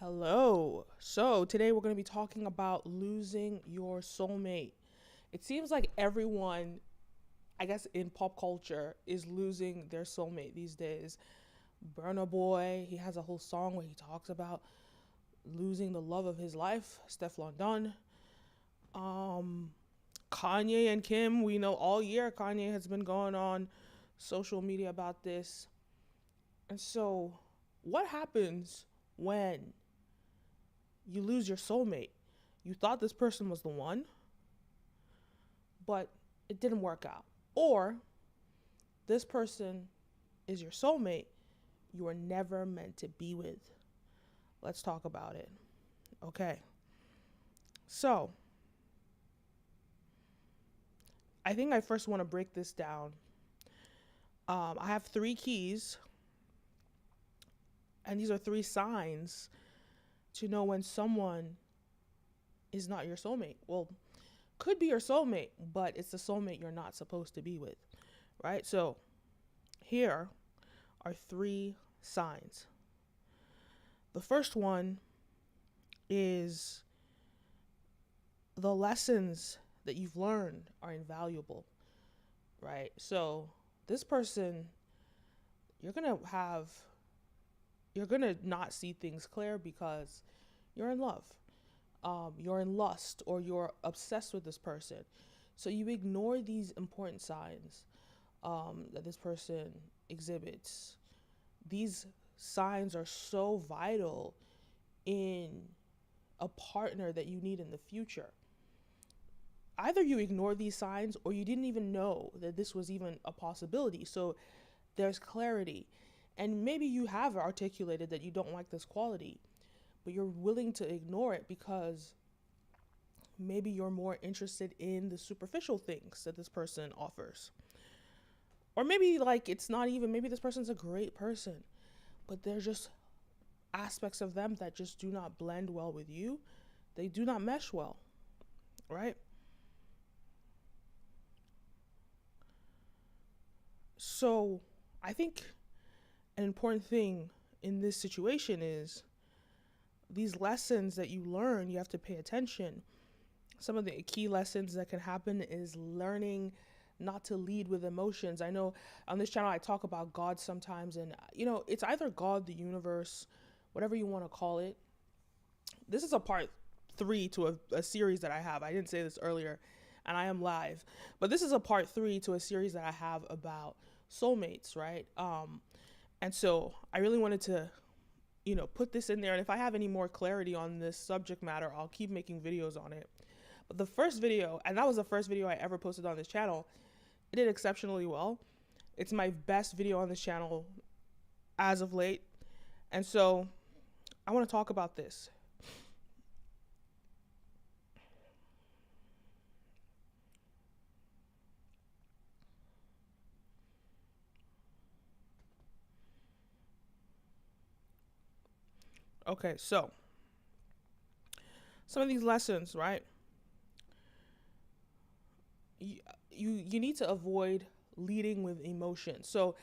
Hello. So today we're going to be talking about losing your soulmate. It seems like everyone, I guess, in pop culture is losing their soulmate these days. Burna Boy, he has a whole song where he talks about losing the love of his life. Stefflon Dunn. Um, Kanye and Kim, we know all year Kanye has been going on social media about this. And so, what happens when you lose your soulmate? You thought this person was the one, but it didn't work out. Or this person is your soulmate you were never meant to be with. Let's talk about it. Okay. So, I think I first want to break this down. I have three keys, and these are three signs to know when someone is not your soulmate. Well, could be your soulmate, but it's the soulmate you're not supposed to be with, right? So, here are three signs. The first one is the lessons that you've learned are invaluable, right? So, this person, you're going to have, you're going to not see things clear because you're in love. You're in lust, or you're obsessed with this person. So you ignore these important signs that this person exhibits. These signs are so vital in a partner that you need in the future. Either you ignore these signs or you didn't even know that this was even a possibility. So there's clarity. And maybe you have articulated that you don't like this quality, but you're willing to ignore it because maybe you're more interested in the superficial things that this person offers. Or maybe like it's not even, maybe this person's a great person, but there's just aspects of them that just do not blend well with you. They do not mesh well, right? So I think an important thing in this situation is these lessons that you learn, you have to pay attention. Some of the key lessons that can happen is learning not to lead with emotions. I know on this channel I talk about God sometimes, and it's either God, the universe, whatever you want to call it. This is a part 3 to a series that I have. I didn't say this earlier, and I am live, but this is a part 3 to a series that I have about soulmates, right? And so I really wanted to put this in there. And if I have any more clarity on this subject matter, I'll keep making videos on it. But the first video, and that was the first video I ever posted on this channel, it did exceptionally well. It's my best video on this channel as of late. And so I want to talk about this. Okay, so some of these lessons, right? You need to avoid leading with emotion. So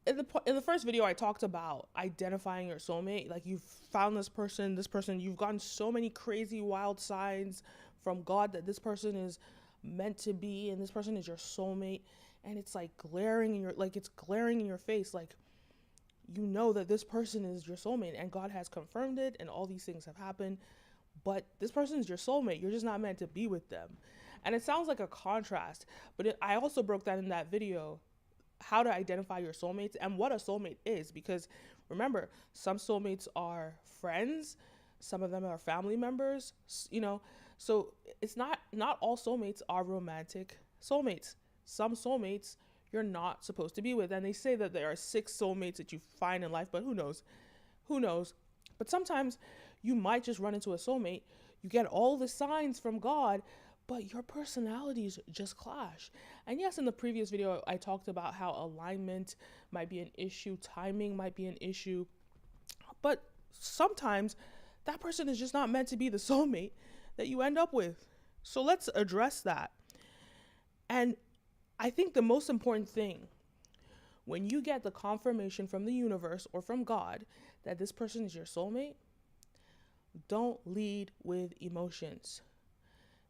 in the first video I talked about identifying your soulmate. Like, you've found this person, you've gotten so many crazy wild signs from God that this person is meant to be and this person is your soulmate, and it's like glaring in your face, like you know that this person is your soulmate and God has confirmed it and all these things have happened, but this person is your soulmate. You're just not meant to be with them. And it sounds like a contrast, but I also broke that in that video, how to identify your soulmates and what a soulmate is. Because remember, some soulmates are friends, some of them are family members, so it's not all soulmates are romantic soulmates. Some soulmates you're not supposed to be with. And they say that there are 6 soulmates that you find in life, but who knows? But sometimes you might just run into a soulmate. You get all the signs from God, but your personalities just clash. And yes, in the previous video, I talked about how alignment might be an issue, timing might be an issue, but sometimes that person is just not meant to be the soulmate that you end up with. So let's address that. And I think the most important thing, when you get the confirmation from the universe or from God that this person is your soulmate, Don't lead with emotions.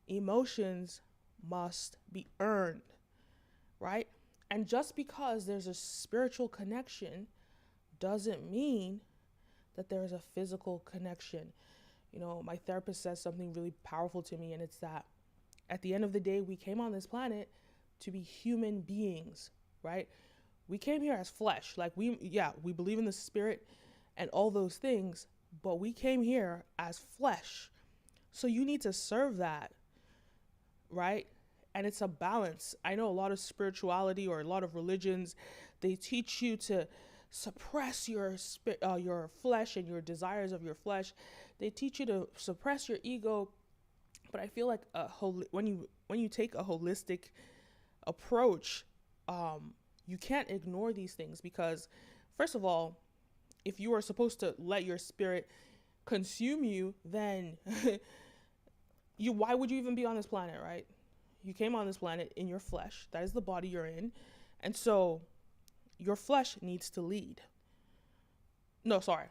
Emotions must be earned, right? And just because there's a spiritual connection doesn't mean that there's a physical connection. You know, my therapist says something really powerful to me, and it's that at the end of the day, we came on this planet to be human beings, right? We came here as flesh. Like we believe in the spirit and all those things, but we came here as flesh. So you need to serve that, right? And it's a balance. I know a lot of spirituality or a lot of religions, they teach you to suppress your flesh and your desires of your flesh. They teach you to suppress your ego, but I feel like when you take a holistic approach, you can't ignore these things because, first of all, if you are supposed to let your spirit consume you, then why would you even be on this planet, right? You came on this planet in your flesh. That is the body you're in. And so your flesh needs to lead. No, sorry.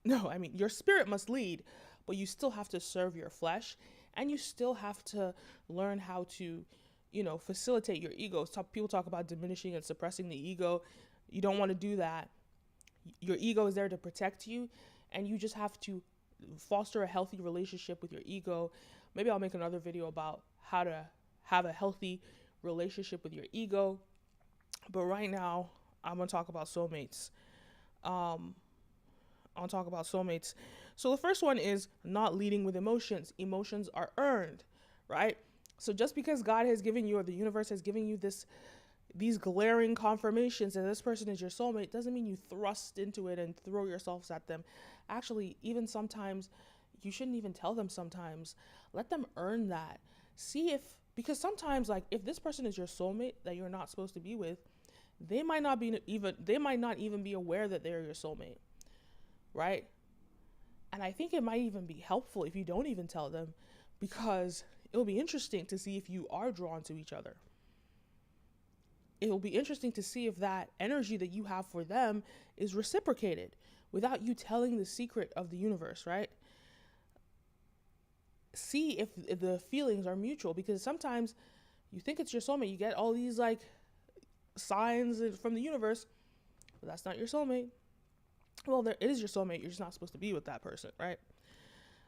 No, I mean, your spirit must lead, but you still have to serve your flesh, and you still have to learn how to, facilitate your ego. People talk about diminishing and suppressing the ego. You don't want to do that. Your ego is there to protect you, and you just have to foster a healthy relationship with your ego. Maybe I'll make another video about how to have a healthy relationship with your ego. But right now, I'm going to talk about soulmates. I'll talk about soulmates. So the first one is not leading with emotions. Emotions are earned, right? So just because God has given you, or the universe has given you these glaring confirmations that this person is your soulmate, doesn't mean you thrust into it and throw yourselves at them. Actually, even sometimes you shouldn't even tell them. Sometimes let them earn that. Because sometimes, like, if this person is your soulmate that you're not supposed to be with, they might not even be aware that they're your soulmate, right? And I think it might even be helpful if you don't even tell them, because it'll be interesting to see if you are drawn to each other. It'll be interesting to see if that energy that you have for them is reciprocated without you telling the secret of the universe, right? See if the feelings are mutual, because sometimes you think it's your soulmate, you get all these like signs from the universe, but that's not your soulmate. Well, it is your soulmate, you're just not supposed to be with that person, right?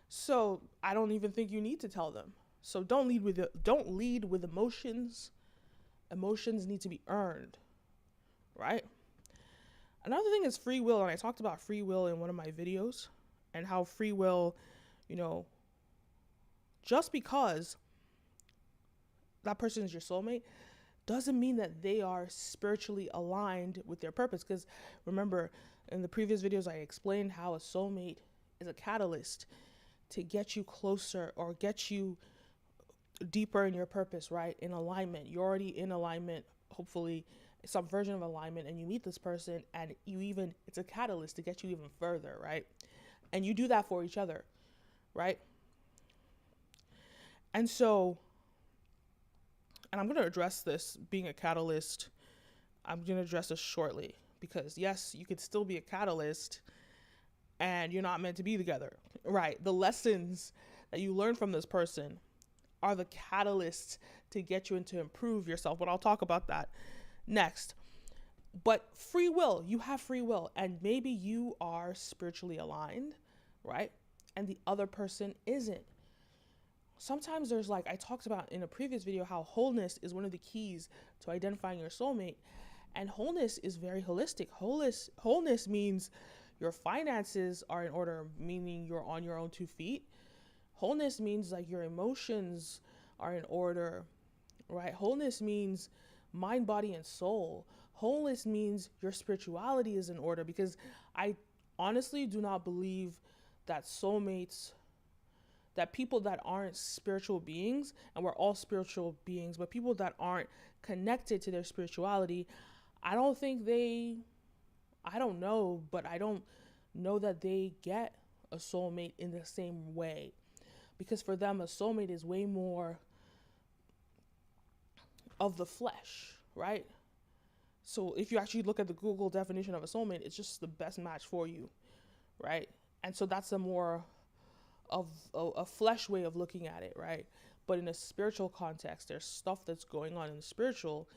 So I don't even think you need to tell them. So don't lead with emotions. Emotions need to be earned, right? Another thing is free will, and I talked about free will in one of my videos, and how free will, just because that person is your soulmate doesn't mean that they are spiritually aligned with their purpose. Because remember, in the previous videos, I explained how a soulmate is a catalyst to get you closer or get you deeper in your purpose, right? In alignment. You're already in alignment, hopefully some version of alignment, and you meet this person and it's a catalyst to get you even further, right? And you do that for each other, right? And so, and I'm going to address this being a catalyst. I'm going to address this shortly, because yes, you could still be a catalyst and you're not meant to be together, right? The lessons that you learn from this person are the catalysts to get you and to improve yourself. But I'll talk about that next. But free will, you have free will, and maybe you are spiritually aligned, right? And the other person isn't. Sometimes there's, like I talked about in a previous video, how wholeness is one of the keys to identifying your soulmate. And wholeness is very holistic. Wholeness means your finances are in order, meaning you're on your own 2 feet. Wholeness means like your emotions are in order, right? Wholeness means mind, body, and soul. Wholeness means your spirituality is in order, because I honestly do not believe that soulmates, that people that aren't spiritual beings, and we're all spiritual beings, but people that aren't connected to their spirituality, I don't know, but I don't know that they get a soulmate in the same way. Because for them, a soulmate is way more of the flesh, right? So if you actually look at the Google definition of a soulmate, it's just the best match for you, right? And so that's a more of a flesh way of looking at it, right? But in a spiritual context, there's stuff that's going on in the spiritual,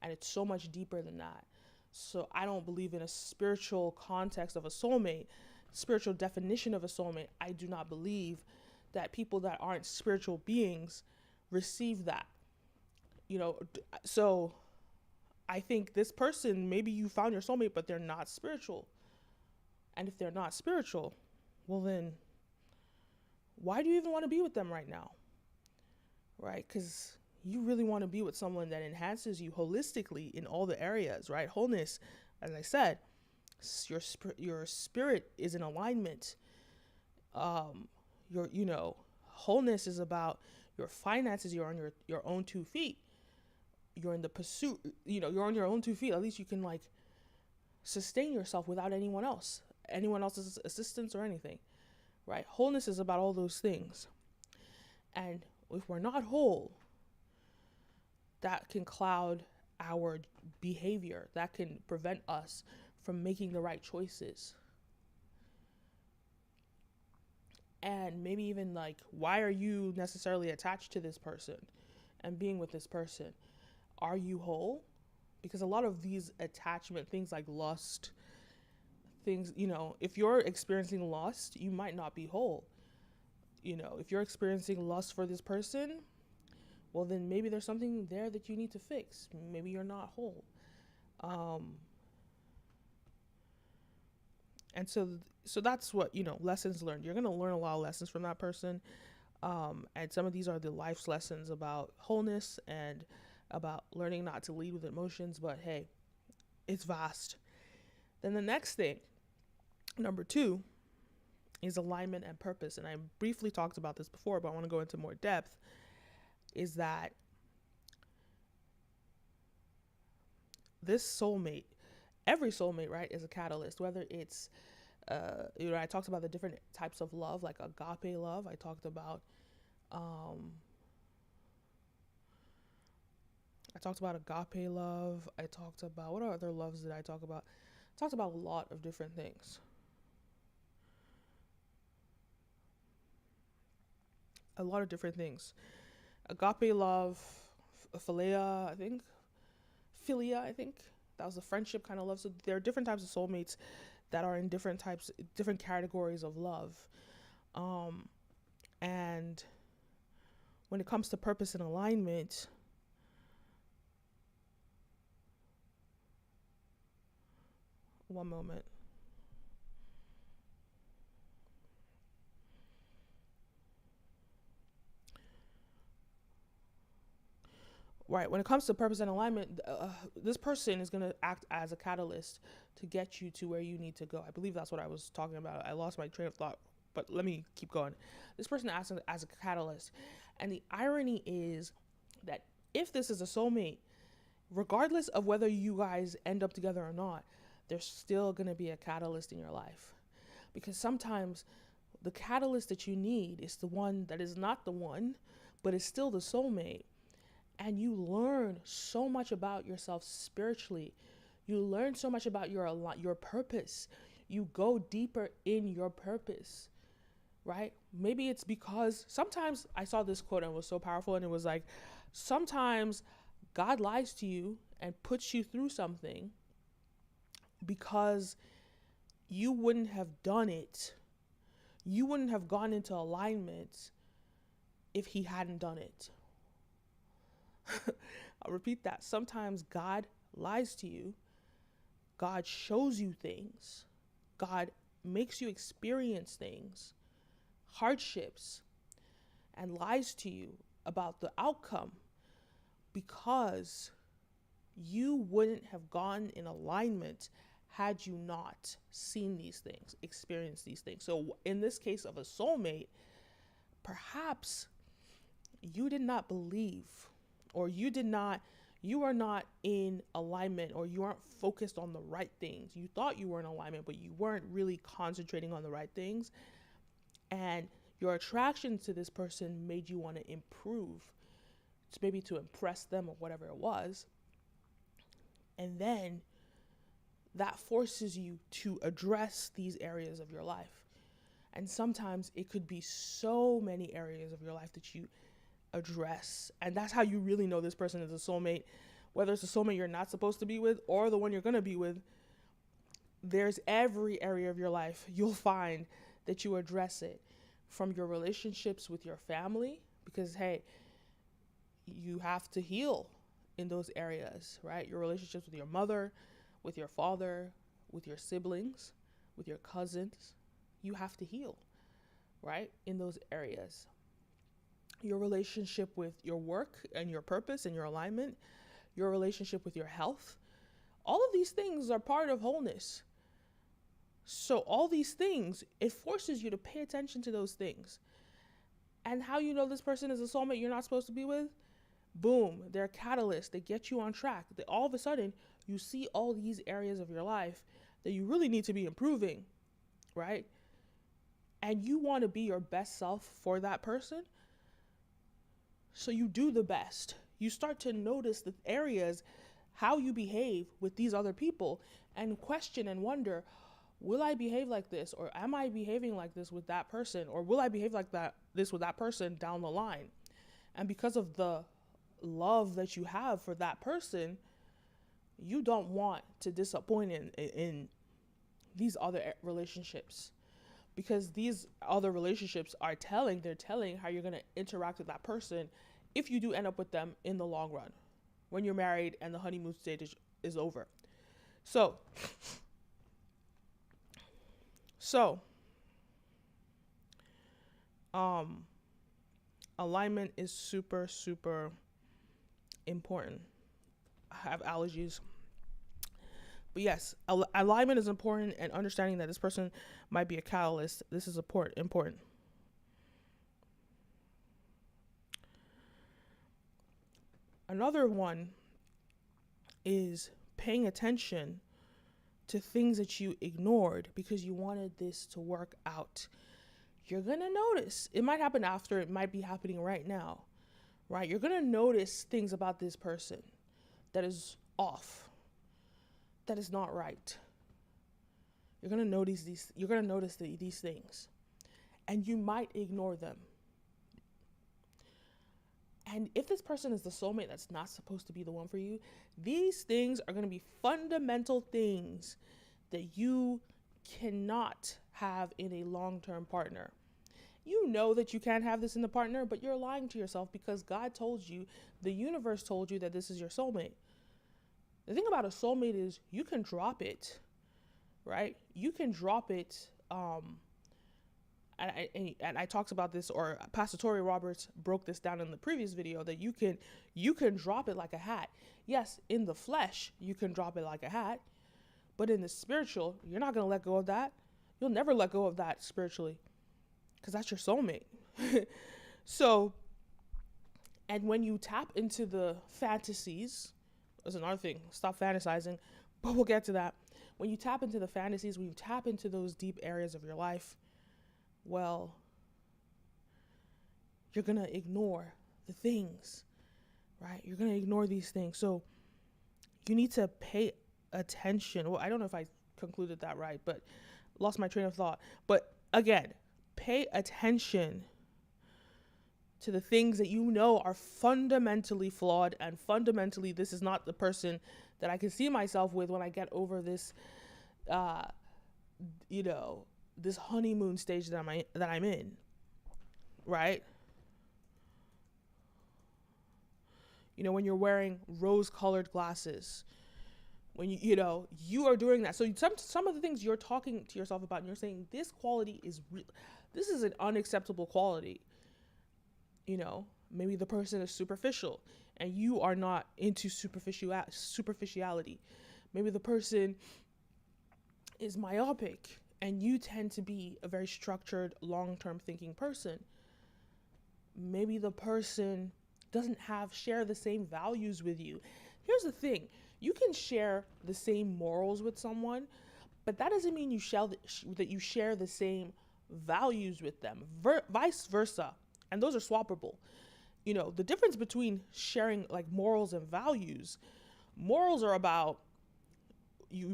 and it's so much deeper than that. So I don't believe in a spiritual context of a soulmate, spiritual definition of a soulmate. I do not believe that people that aren't spiritual beings receive that. So I think this person, maybe you found your soulmate, but they're not spiritual. And if they're not spiritual, well then, why do you even want to be with them right now? Right? Because you really want to be with someone that enhances you holistically in all the areas, right? Wholeness, as I said, your spirit is in alignment. Wholeness is about your finances. You're on your own 2 feet. You're in the pursuit. You're on your own 2 feet. At least you can sustain yourself without anyone else's assistance or anything, right? Wholeness is about all those things. And if we're not whole, that can cloud our behavior. That can prevent us from making the right choices. And maybe even why are you necessarily attached to this person and being with this person? Are you whole? Because a lot of these attachment things like lust, things, if you're experiencing lust, you might not be whole. If you're experiencing lust for this person, well, then maybe there's something there that you need to fix. Maybe you're not whole. And so that's what, lessons learned. You're going to learn a lot of lessons from that person. And some of these are the life's lessons about wholeness and about learning not to lead with emotions. But hey, it's vast. Then the next thing, number 2, is alignment and purpose. And I briefly talked about this before, but I want to go into more depth. Is that this soulmate, every soulmate, right, is a catalyst. Whether it's, I talked about the different types of love, like agape love. I talked about, agape love. I talked about, what other loves did I talk about? I talked about a lot of different things. Agape love, philia, I think. That was a friendship kind of love. So there are different types of soulmates that are in different categories of love. And when it comes to purpose and alignment, one moment. Right, when it comes to purpose and alignment, this person is going to act as a catalyst to get you to where you need to go. I believe that's what I was talking about. I lost my train of thought, but let me keep going. This person acts as a catalyst. And the irony is that if this is a soulmate, regardless of whether you guys end up together or not, there's still going to be a catalyst in your life. Because sometimes the catalyst that you need is the one that is not the one, but is still the soulmate. And you learn so much about yourself spiritually. You learn so much about your purpose. You go deeper in your purpose, right? Maybe it's because sometimes I saw this quote and it was so powerful, and it was like, sometimes God lies to you and puts you through something because you wouldn't have done it. You wouldn't have gone into alignment if he hadn't done it. I'll repeat that. Sometimes God lies to you. God shows you things. God makes you experience things, hardships, and lies to you about the outcome because you wouldn't have gone in alignment had you not seen these things, experienced these things. So in this case of a soulmate, perhaps you did not believe, or you are not in alignment, or you aren't focused on the right things. You thought you were in alignment, but you weren't really concentrating on the right things. And your attraction to this person made you want to improve, maybe to impress them or whatever it was. And then that forces you to address these areas of your life. And sometimes it could be so many areas of your life that you address. And that's how you really know this person is a soulmate. Whether it's a soulmate you're not supposed to be with or the one you're going to be with, there's every area of your life you'll find that you address it. From your relationships with your family, because hey, you have to heal in those areas, right? Your relationships with your mother, with your father, with your siblings, with your cousins, you have to heal, right? In those areas. Your relationship with your work and your purpose and your alignment, your relationship with your health, all of these things are part of wholeness. So all these things, it forces you to pay attention to those things. And how you know this person is a soulmate you're not supposed to be with? Boom, they're catalysts. They get you on track. All of a sudden, you see all these areas of your life that you really need to be improving, right? And you want to be your best self for that person. So you do the best. You start to notice the areas, how you behave with these other people, and question and wonder, will I behave like this? Or am I behaving like this with that person? Or will I behave like this with that person down the line? And because of the love that you have for that person, you don't want to disappoint in these other relationships, because these other relationships are they're telling how you're going to interact with that person if you do end up with them in the long run, when you're married and the honeymoon stage is over. So alignment is super, super important. I have allergies. But yes, alignment is important, and understanding that this person might be a catalyst. This is important. Another one is paying attention to things that you ignored because you wanted this to work out. You're going to notice. It might happen after, it might be happening right now, right? You're going to notice things about this person that is off, that is not right. You're going to notice these things, and you might ignore them. And if this person is the soulmate that's not supposed to be the one for you, these things are going to be fundamental things that you cannot have in a long-term partner. You know that you can't have this in the partner, but you're lying to yourself because God told you, the universe told you that this is your soulmate. The thing about a soulmate is you can drop it, right? You can drop it. And I talked about this, or Pastor Tori Roberts broke this down in the previous video, that you can drop it like a hat. Yes, in the flesh, you can drop it like a hat, but in the spiritual, you're not going to let go of that. You'll never let go of that spiritually, because that's your soulmate. So, and when you tap into the fantasies, there's another thing, stop fantasizing, but we'll get to that. When you tap into the fantasies, when you tap into those deep areas of your life, well, you're going to ignore the things, right? You're going to ignore these things. So you need to pay attention. Well, I don't know if I concluded that right, but lost my train of thought. But again, pay attention to the things that you know are fundamentally flawed, and fundamentally, this is not the person that I can see myself with when I get over this, this honeymoon stage that I'm in, right? When you're wearing rose-colored glasses, when you are doing that. So some of the things you're talking to yourself about, and you're saying this quality is this is an unacceptable quality. Maybe the person is superficial, and you are not into superficiality. Maybe the person is myopic, and you tend to be a very structured, long-term thinking person. Maybe the person doesn't share the same values with you. Here's the thing. You can share the same morals with someone, but that doesn't mean that you share the same values with them. Vice versa. And those are swappable. The difference between sharing like morals and values, morals are about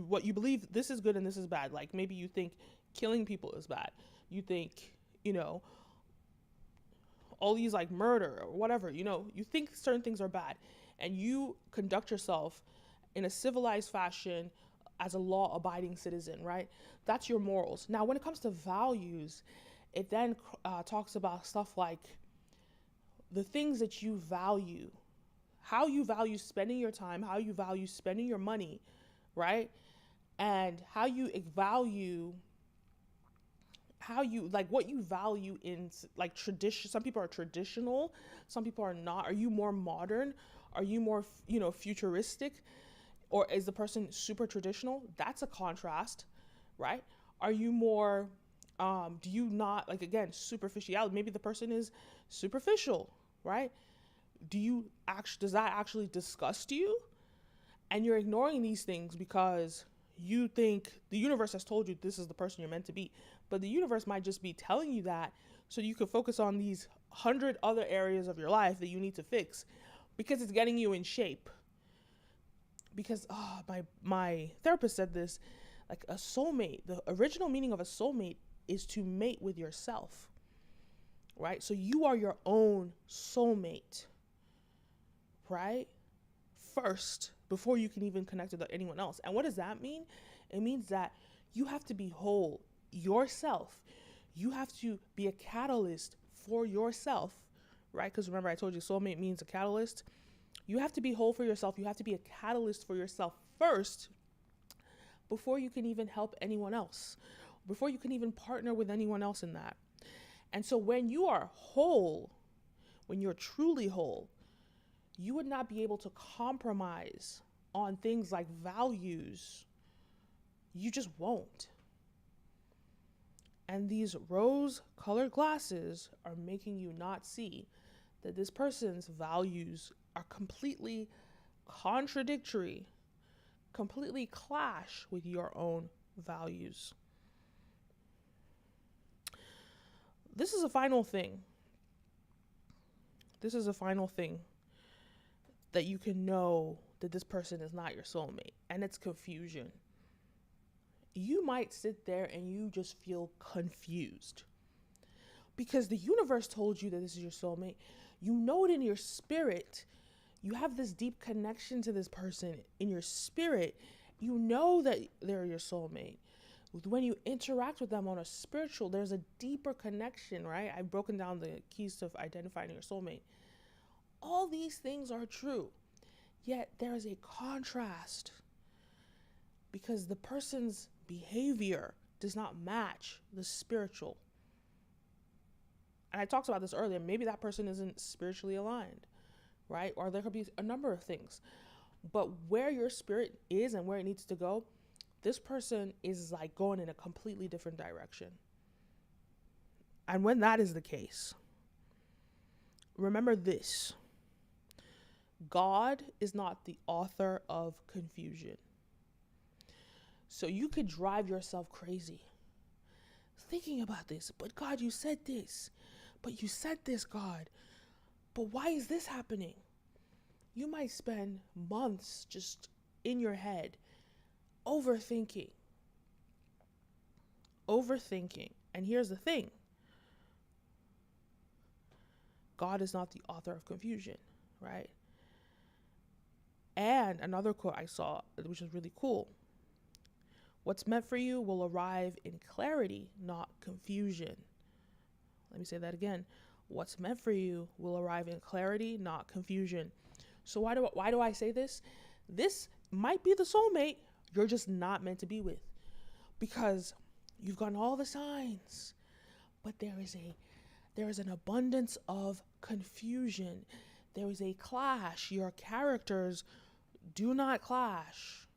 what you believe, this is good and this is bad. Like maybe you think killing people is bad. You think, you know, all these like murder or whatever, you know, you think certain things are bad, and you conduct yourself in a civilized fashion as a law abiding citizen, right? That's your morals. Now, when it comes to values, it then talks about stuff like the things that you value, how you value spending your time, how you value spending your money, right? And how you value, how you like what you value in like tradition. Some people are traditional, some people are not. Are you more modern? Are you more, you know, futuristic? Or is the person super traditional? That's a contrast, right? Are you more, do you not, like, again, superficiality? Maybe the person is superficial, right? Does that actually disgust you? And you're ignoring these things because you think the universe has told you this is the person you're meant to be. But the universe might just be telling you that so you can focus on these 100 other areas of your life that you need to fix because it's getting you in shape. Because my therapist said this, like a soulmate, the original meaning of a soulmate is to mate with yourself, right? So you are your own soulmate, right? First, before you can even connect with anyone else. And what does that mean? It means that you have to be whole yourself. You have to be a catalyst for yourself, right? Because remember, I told you soulmate means a catalyst. You have to be whole for yourself. You have to be a catalyst for yourself first before you can even help anyone else, before you can even partner with anyone else in that. And so when you are whole, when you're truly whole, you would not be able to compromise on things like values. You just won't. And these rose-colored glasses are making you not see that this person's values are completely contradictory, completely clash with your own values. This is a final thing. This is a final thing that you can know that this person is not your soulmate, and it's confusion. You might sit there and you just feel confused because the universe told you that this is your soulmate. You know it in your spirit. You have this deep connection to this person in your spirit. You know that they're your soulmate. When you interact with them on a spiritual, there's a deeper connection, right? I've broken down the keys to identifying your soulmate. All these things are true, yet there is a contrast because the person's behavior does not match the spiritual. And I talked about this earlier. Maybe that person isn't spiritually aligned, right? Or there could be a number of things. But where your spirit is and where it needs to go, this person is like going in a completely different direction. And when that is the case, remember this: God is not the author of confusion. So you could drive yourself crazy thinking about this. But God, you said this. But you said this, God. But why is this happening? You might spend months just in your head overthinking. And here's the thing: God is not the author of confusion, right? And another quote I saw, which is really cool: what's meant for you will arrive in clarity, not confusion. Let me say that again. What's meant for you will arrive in clarity, not confusion. So why do I say this? This might be the soulmate you're just not meant to be with, because you've gotten all the signs, but there is an abundance of confusion. There is a clash. Your characters do not clash.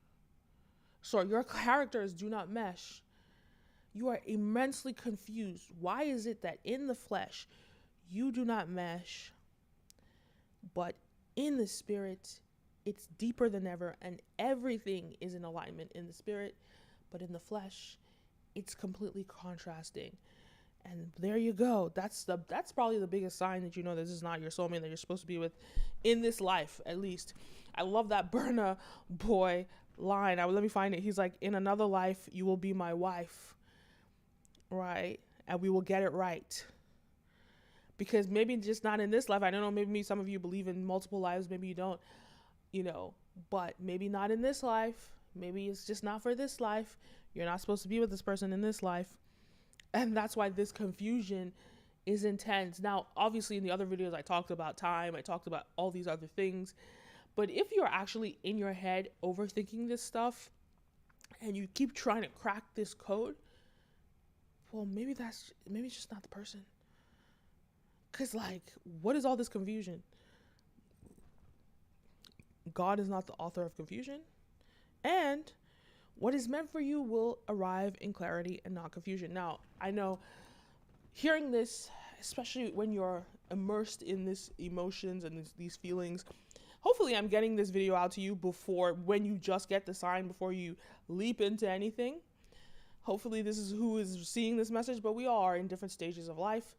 So your characters do not mesh. You are immensely confused. Why is it that in the flesh you do not mesh, but in the spirit it's deeper than ever, and everything is in alignment in the spirit, but in the flesh it's completely contrasting? And there you go. That's probably the biggest sign that you know this is not your soulmate that you're supposed to be with in this life, at least. I love that Burna Boy line. Let me find it. He's like, in another life you will be my wife, right? and we will get it right. Because maybe just not in this life. I don't know, maybe some of you believe in multiple lives, maybe you don't, but maybe not in this life. Maybe it's just not for this life. You're not supposed to be with this person in this life. And that's why this confusion is intense. Now, obviously, in the other videos, I talked about time. I talked about all these other things. But if you're actually in your head overthinking this stuff and you keep trying to crack this code, well, maybe it's just not the person. Because, what is all this confusion? God is not the author of confusion. And what is meant for you will arrive in clarity and not confusion. Now, I know hearing this, especially when you're immersed in these emotions and these feelings, hopefully I'm getting this video out to you when you just get the sign, before you leap into anything. Hopefully this is who is seeing this message, but we all are in different stages of life.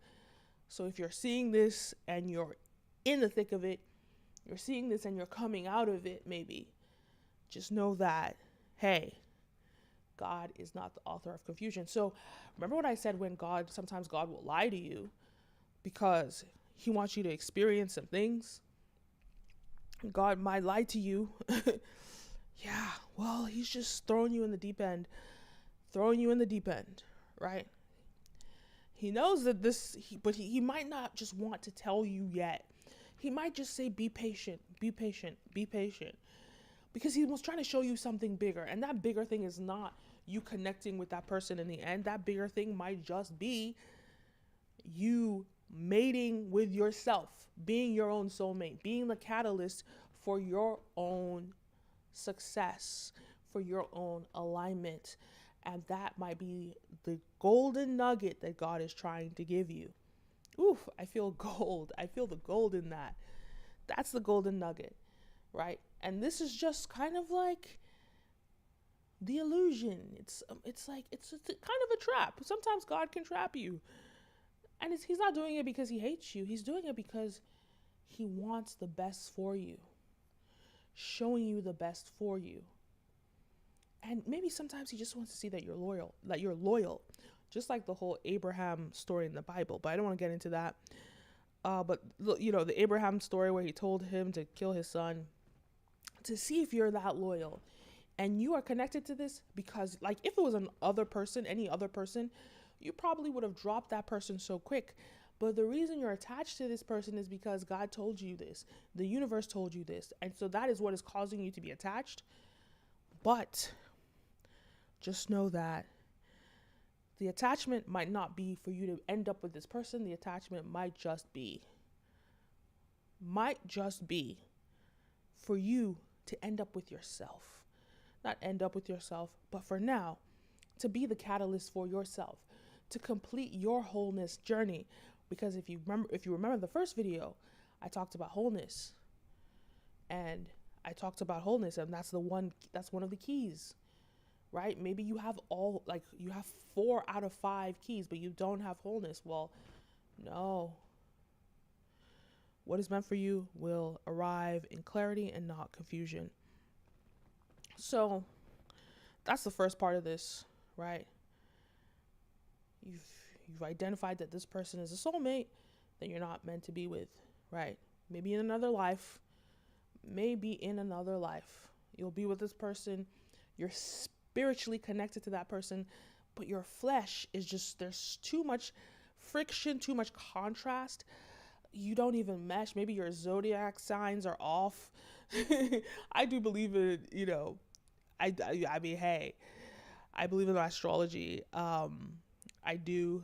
So if you're seeing this and you're in the thick of it, you're seeing this and you're coming out of it, maybe, just know that, hey, God is not the author of confusion. So remember what I said, when sometimes God will lie to you because he wants you to experience some things. God might lie to you. Yeah, well, he's just throwing you in the deep end, right? He knows that but he might not just want to tell you yet. He might just say, be patient, be patient, be patient. Because he was trying to show you something bigger. And that bigger thing is not you connecting with that person in the end. That bigger thing might just be you mating with yourself, being your own soulmate, being the catalyst for your own success, for your own alignment. And that might be the golden nugget that God is trying to give you. Oof, I feel gold. I feel the gold in that. That's the golden nugget, right? And this is just kind of like the illusion. It's kind of a trap. Sometimes God can trap you. And he's not doing it because he hates you. He's doing it because he wants the best for you. Showing you the best for you. And maybe sometimes he just wants to see that you're loyal, just like the whole Abraham story in the Bible. But I don't want to get into that. But the Abraham story where he told him to kill his son, to see if you're that loyal and you are connected to this. Because if it was any other person, you probably would have dropped that person so quick. But the reason you're attached to this person is because God told you this. The universe told you this. And so that is what is causing you to be attached. But just know that the attachment might not be for you to end up with this person. The attachment might just be for you to end up with yourself. Not end up with yourself, but for now, to be the catalyst for yourself, to complete your wholeness journey. Because if you remember the first video, I talked about wholeness. And that's one of the keys. Right? Maybe you have you have 4 out of 5 keys, but you don't have wholeness. Well, no. What is meant for you will arrive in clarity and not confusion. So that's the first part of this, right? You've identified that this person is a soulmate that you're not meant to be with, right? Maybe in another life, you'll be with this person. You're spiritually connected to that person, but your flesh is just, there's too much friction, too much contrast. You don't even mesh. Maybe your zodiac signs are off. I do believe in, I mean, hey, I believe in astrology. I do.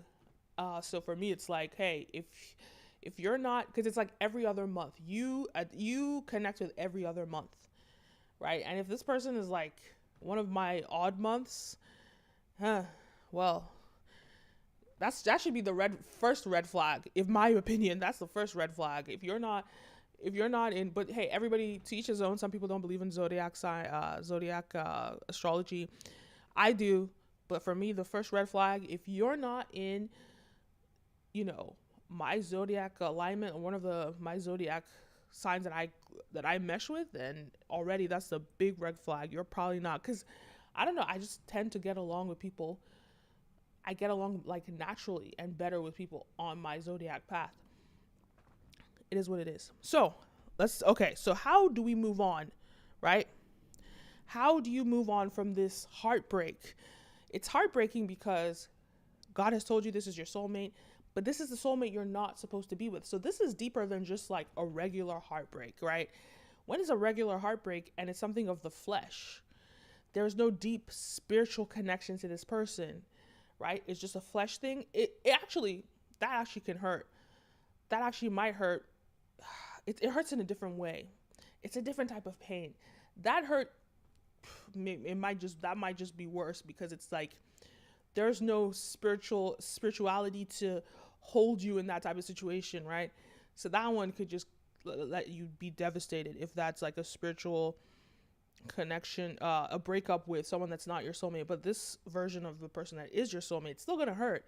So for me, it's like, hey, if you're not, because it's like every other month, you connect with every other month, right? And if this person is like one of my odd months, well, that should be the first red flag. In my opinion, that's the first red flag. If you're not in, but hey, everybody to each his own. Some people don't believe in zodiac astrology. I do, but for me, the first red flag, if you're not in, my zodiac alignment, or one of my zodiac signs that I mesh with, then already that's the big red flag. You're probably not, because I don't know, I just tend to get along with people I get along like naturally and better with people on my zodiac path. It is what it is. So so how do we move on, right? How do you move on from this heartbreak? It's heartbreaking because God has told you this is your soulmate, but this is the soulmate you're not supposed to be with. So this is deeper than just like a regular heartbreak, right? When is a regular heartbreak and it's something of the flesh? There's no deep spiritual connection to this person, right? It's just a flesh thing. That actually can hurt. That actually might hurt. It hurts in a different way. It's a different type of pain. That hurt, that might just be worse because it's like there's no spirituality to hold you in that type of situation, right? So that one could just let you be devastated if that's like a spiritual connection, a breakup with someone that's not your soulmate. But this version of the person that is your soulmate, it's still gonna hurt,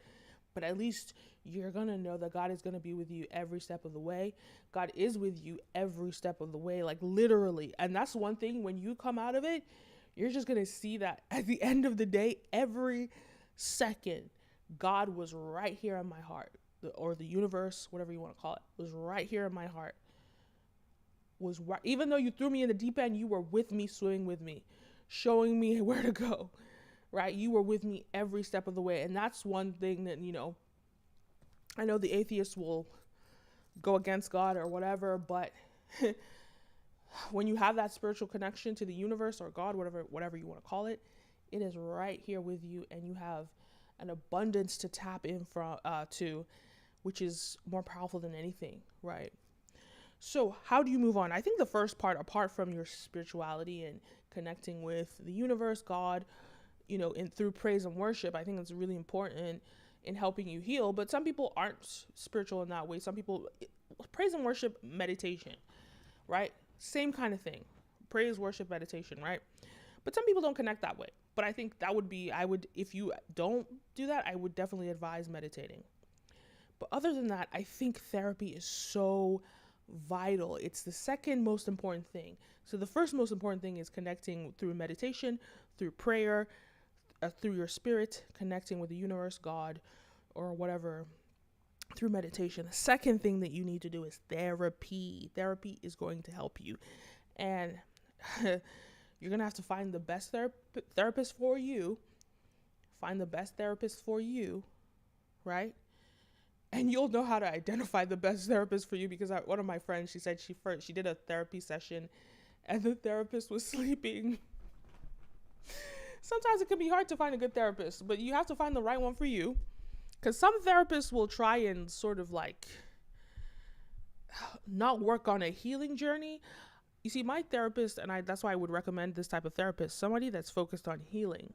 but at least you're gonna know that God is gonna be with you every step of the way. God is with you every step of the way, like literally. And that's one thing, when you come out of it, you're just gonna see that at the end of the day, every second, God was right here in my heart, or the universe, whatever you want to call it, was right here in my heart. Was right, even though you threw me in the deep end, you were with me, swimming with me, showing me where to go, right? You were with me every step of the way. And that's one thing that, I know the atheists will go against God or whatever, but when you have that spiritual connection to the universe or God, whatever you want to call it, it is right here with you, and you have an abundance to tap in from to, which is more powerful than anything, right? So how do you move on? I think the first part, apart from your spirituality and connecting with the universe, God, through praise and worship, I think it's really important in helping you heal. But some people aren't spiritual in that way. Some people, praise and worship, meditation, right? Same kind of thing. Praise, worship, meditation, right? But some people don't connect that way. But I think if you don't do that, I would definitely advise meditating. But other than that, I think therapy is so vital. It's the second most important thing. So the first most important thing is connecting through meditation, through prayer, through your spirit, connecting with the universe, God, or whatever, through meditation. The second thing that you need to do is therapy. Therapy is going to help you. And you're going to have to find the best therapist for you. Find the best therapist for you, right? And you'll know how to identify the best therapist for you, because one of my friends, she said she did a therapy session and the therapist was sleeping. Sometimes it can be hard to find a good therapist, but you have to find the right one for you, because some therapists will try and sort of like not work on a healing journey. You see, my therapist, and that's why I would recommend this type of therapist, somebody that's focused on healing,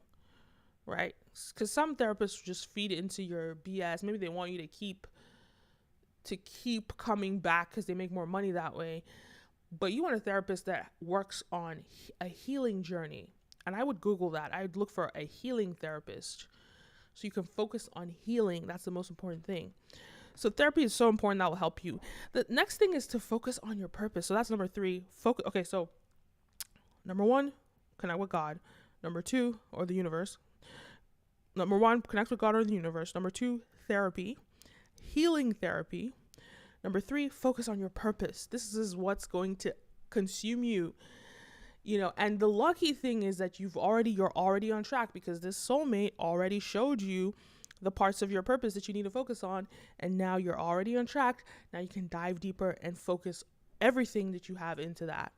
right? Because some therapists just feed into your BS. Maybe they want you to keep coming back because they make more money that way. But you want a therapist that works on a healing journey. And I would Google that. I would look for a healing therapist, so you can focus on healing. That's the most important thing. So therapy is so important. That will help you. The next thing is to focus on your purpose. So that's number 3. Focus. Okay, so number 1, connect with God. Number 2, or the universe. Number 1, connect with God or the universe. Number 2, therapy, healing therapy. Number 3, focus on your purpose. This is what's going to consume you. And the lucky thing is that you're already on track, because this soulmate already showed you the parts of your purpose that you need to focus on, and now you're already on track. Now you can dive deeper and focus everything that you have into that.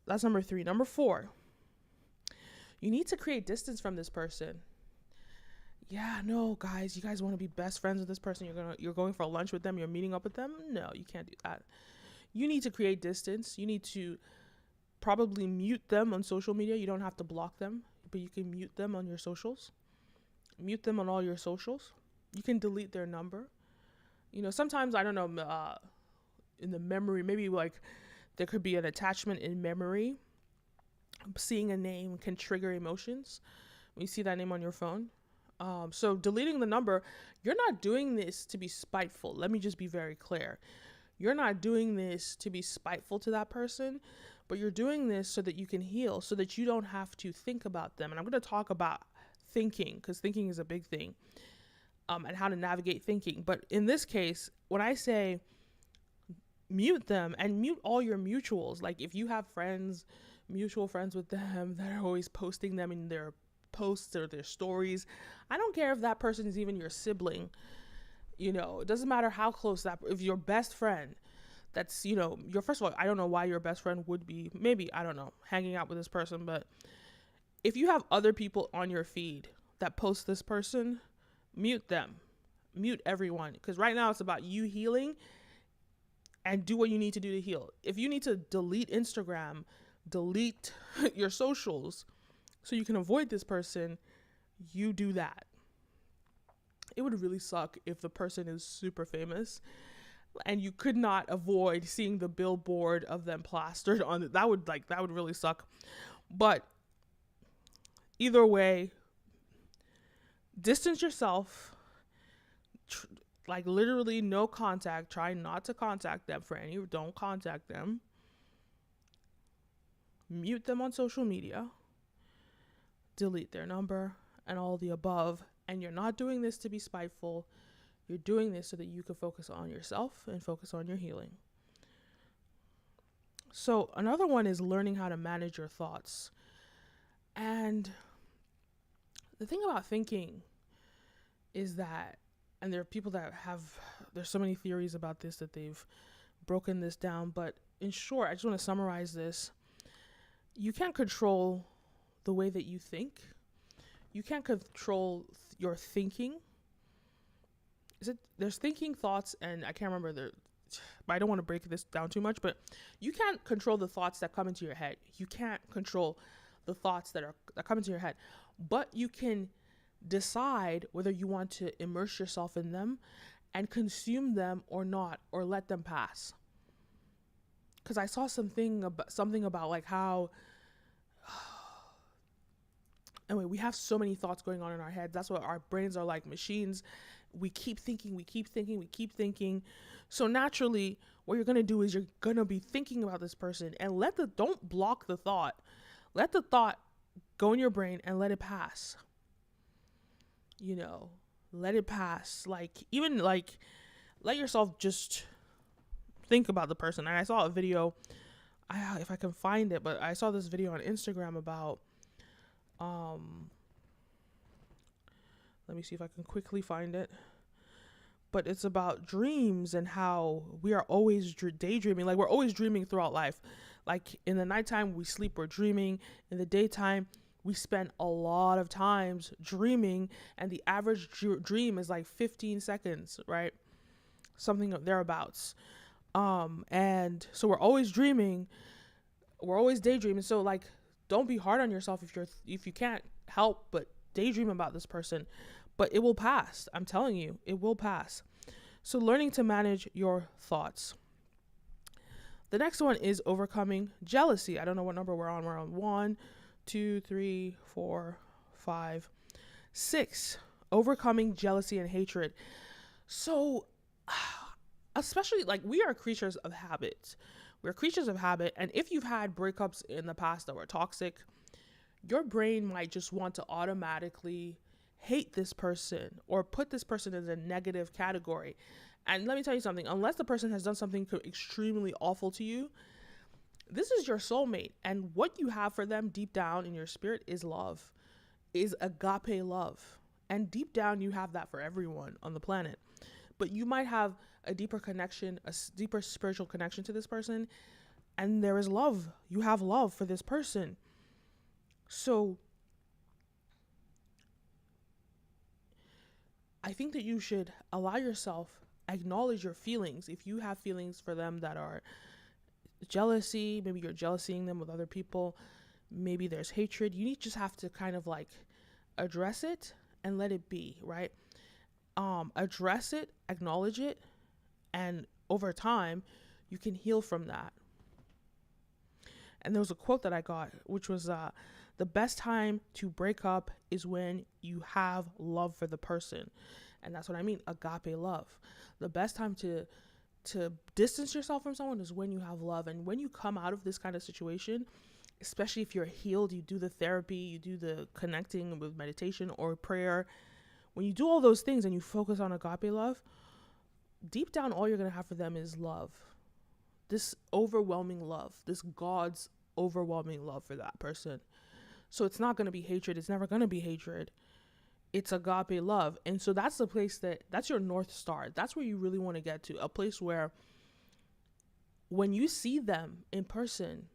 That's number 3. Number 4, you need to create distance from this person. Yeah, no, guys, you guys want to be best friends with this person. You're going for lunch with them. You're meeting up with them. No, you can't do that. You need to create distance. You need to probably mute them on social media. You don't have to block them, but you can mute them on your socials. Mute them on all your socials. You can delete their number. Sometimes, I don't know, in the memory, maybe like there could be an attachment in memory. Seeing a name can trigger emotions when you see that name on your phone. So deleting the number, you're not doing this to be spiteful. Let me just be very clear. You're not doing this to be spiteful to that person, but you're doing this so that you can heal, so that you don't have to think about them. And I'm going to talk about thinking, because thinking is a big thing, and how to navigate thinking. But in this case, when I say mute them, and mute all your mutuals, like if you have friends, mutual friends with them that are always posting them in their posts or their stories, I don't care if that person is even your sibling. It doesn't matter how close that, if your best friend, that's, your, first of all, I don't know why your best friend would be, maybe, I don't know, hanging out with this person, but if you have other people on your feed that post this person, mute them, mute everyone, because right now it's about you healing, and do what you need to do to heal. If you need to delete Instagram, delete your socials so you can avoid this person, you do that. It would really suck if the person is super famous and you could not avoid seeing the billboard of them plastered on it. That would really suck. But either way, distance yourself. Like literally no contact. Try not to contact them don't contact them. Mute them on social media. Delete their number and all the above. And you're not doing this to be spiteful. You're doing this so that you can focus on yourself and focus on your healing. So another one is learning how to manage your thoughts. And the thing about thinking is that, and there are people that there's so many theories about this that they've broken this down, but in short, I just want to summarize this. You can't control the way that you think. You can't control your thinking. There's thinking, thoughts, and I can't remember but I don't want to break this down too much, but you can't control the thoughts that come into your head. You can't control the thoughts that come into your head, but you can decide whether you want to immerse yourself in them and consume them or not, or let them pass. Because I saw something about like how anyway, we have so many thoughts going on in our heads. That's what our brains are like machines. We keep thinking. So naturally, what you're going to do is you're going to be thinking about this person, and don't block the thought. Let the thought go in your brain and let it pass. Let it pass. Even let yourself just think about the person. And I saw a video, if I can find it, but I saw this video on Instagram about, let me see if I can quickly find it. But it's about dreams and how we are always daydreaming. Like we're always dreaming throughout life. Like in the nighttime we sleep, we're dreaming. In the daytime, we spend a lot of times dreaming, and the average dream is like 15 seconds, right? Something thereabouts. And so we're always dreaming, we're always daydreaming. So like, don't be hard on yourself if you can't help but daydream about this person, but it will pass. I'm telling you, it will pass. So learning to manage your thoughts. The next one is overcoming jealousy. I don't know what number we're on. We're on 1, 2, 3, 4, 5, 6. Overcoming jealousy and hatred. So, especially like we are creatures of habit. We're creatures of habit. And if you've had breakups in the past that were toxic, your brain might just want to automatically hate this person or put this person in a negative category. And let me tell you something, unless the person has done something extremely awful to you, this is your soulmate. And what you have for them deep down in your spirit is love, is agape love. And deep down, you have that for everyone on the planet. But you might have a deeper connection, a deeper spiritual connection to this person. And there is love. You have love for this person. So I think that you should allow yourself, acknowledge your feelings. If you have feelings for them that are jealousy, maybe you're jealousying them with other people, maybe there's hatred, you just have to kind of like address it and let it be, right? Address it, acknowledge it, and over time you can heal from that. And there was a quote that I got, which was the best time to break up is when you have love for the person. And that's what I mean, agape love. The best time to distance yourself from someone is when you have love. And when you come out of this kind of situation, especially if you're healed, you do the therapy, you do the connecting with meditation or prayer. When you do all those things and you focus on agape love, deep down, all you're going to have for them is love. This overwhelming love, this God's overwhelming love for that person. So it's not going to be hatred. It's never going to be hatred. It's agape love. And so that's the place that's your North Star. That's where you really want to get to. A place where when you see them in person,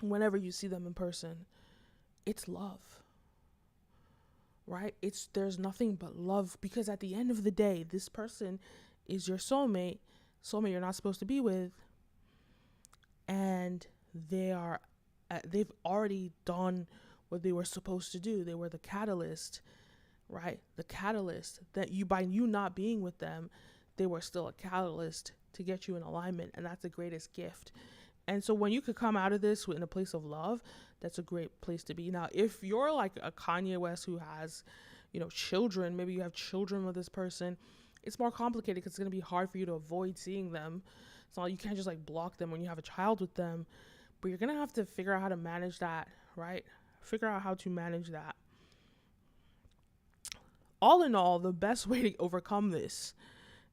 whenever you see them in person, it's love, right? There's nothing but love, because at the end of the day, this person is your soulmate you're not supposed to be with. And they've already done what they were supposed to do. They were the catalyst, right? The catalyst that by you not being with them, they were still a catalyst to get you in alignment. And that's the greatest gift. And so when you could come out of this in a place of love, that's a great place to be. Now, if you're like a Kanye West who has, children, maybe you have children with this person, it's more complicated because it's going to be hard for you to avoid seeing them. So you can't just like block them when you have a child with them, but you're going to have to figure out how to manage that, right? Figure out how to manage that. All in all, the best way to overcome this,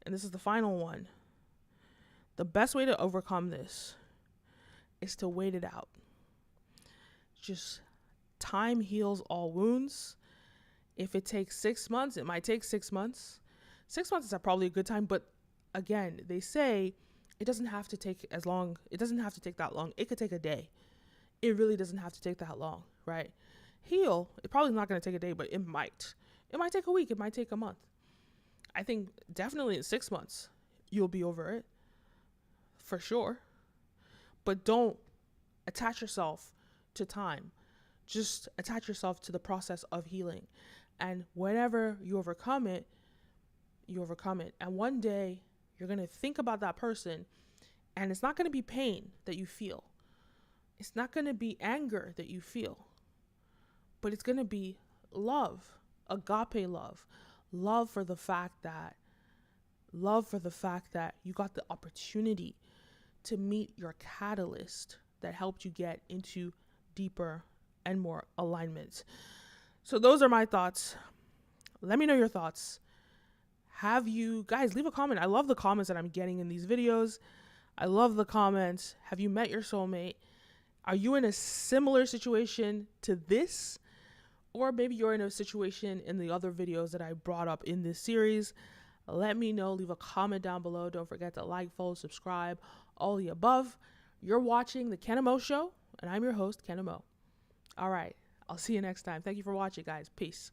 and this is the final one, the best way to overcome this is to wait it out. Just time heals all wounds. If it takes 6 months, it might take 6 months. 6 months is probably a good time, but again, they say it doesn't have to take as long. It doesn't have to take that long. It could take a day. It really doesn't have to take that long, right? Heal, it probably not going to take a day, but it might. It might take a week. It might take a month. I think definitely in 6 months, you'll be over it. For sure. But don't attach yourself to time. Just attach yourself to the process of healing. And whenever you overcome it, you overcome it. And one day you're going to think about that person, and it's not going to be pain that you feel. It's not going to be anger that you feel, but it's going to be love, agape love, love for the fact that you got the opportunity to meet your catalyst that helped you get into deeper and more alignment. So those are my thoughts. Let me know your thoughts. Have you guys leave a comment? I love the comments that I'm getting in these videos. I love the comments. Have you met your soulmate? Are you in a similar situation to this? Or maybe you're in a situation in the other videos that I brought up in this series. Let me know. Leave a comment down below. Don't forget to like, follow, subscribe, all the above. You're watching the Kenim O Show, and I'm your host, Kenim O. All right. I'll see you next time. Thank you for watching, guys. Peace.